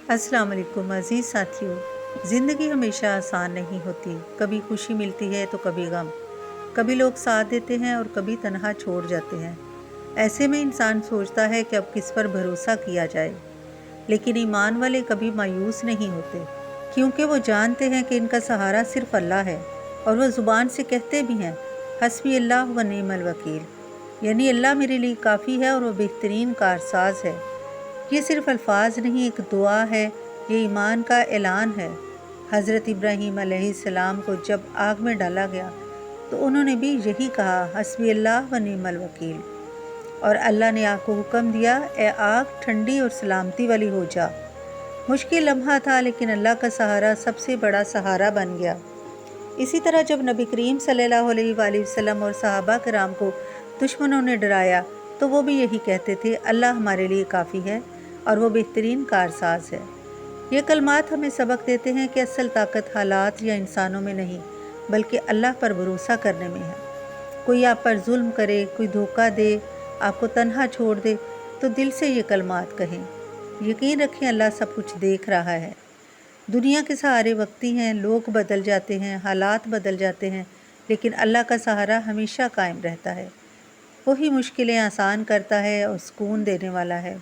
अस्सलाम वालेकुम अज़ीज़ साथियों। ज़िंदगी हमेशा आसान नहीं होती। कभी खुशी मिलती है तो कभी गम। कभी लोग साथ देते हैं और कभी तन्हा छोड़ जाते हैं। ऐसे में इंसान सोचता है कि अब किस पर भरोसा किया जाए। लेकिन ईमान वाले कभी मायूस नहीं होते, क्योंकि वो जानते हैं कि इनका सहारा सिर्फ अल्लाह है। और वो ज़ुबान से कहते भी हैं, हस्बी अल्लाह व निअमल वकील, यानी अल्लाह मेरे लिए काफ़ी है और वो बेहतरीन कारसाज है। ये सिर्फ़ अल्फाज नहीं, एक दुआ है, ये ईमान का ऐलान है। हज़रत इब्राहीम अलैहिस्सलाम को जब आग में डाला गया तो उन्होंने भी यही कहा, हस्बी अल्लाह व निअमल वकील। और अल्लाह ने आग को हुक्म दिया, ए आग ठंडी और सलामती वाली हो जा। मुश्किल लम्हा था, लेकिन अल्लाह का सहारा सबसे बड़ा सहारा बन गया। इसी तरह जब नबी करीम सल्लल्लाहु अलैहि वसल्लम और सहाबा कराम को दुश्मनों ने डराया तो वो भी यही कहते थे, अल्लाह हमारे लिए काफ़ी है और वो बेहतरीन कारसाज है। ये कलमात हमें सबक देते हैं कि असल ताकत हालात या इंसानों में नहीं, बल्कि अल्लाह पर भरोसा करने में है। कोई आप पर जुल्म करे, कोई धोखा दे, आपको तन्हा छोड़ दे, तो दिल से ये कलमात कहें। यकीन रखें, अल्लाह सब कुछ देख रहा है। दुनिया के सहारे वक्ती हैं, लोग बदल जाते हैं, हालात बदल जाते हैं, लेकिन अल्लाह का सहारा हमेशा कायम रहता है। वही मुश्किलें आसान करता है और सुकून देने वाला है।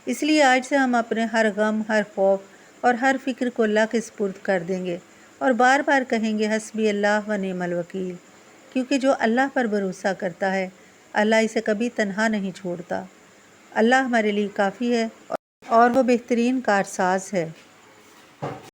इसलिए आज से हम अपने हर गम, हर खौफ और हर फ़िक्र को अल्लाह के सुपुर्द कर देंगे और बार बार कहेंगे, हस्बी अल्लाह व निअमल वकील, क्योंकि जो अल्लाह पर भरोसा करता है, अल्लाह इसे कभी तन्हा नहीं छोड़ता। अल्लाह हमारे लिए काफ़ी है और वो बेहतरीन कारसाज है।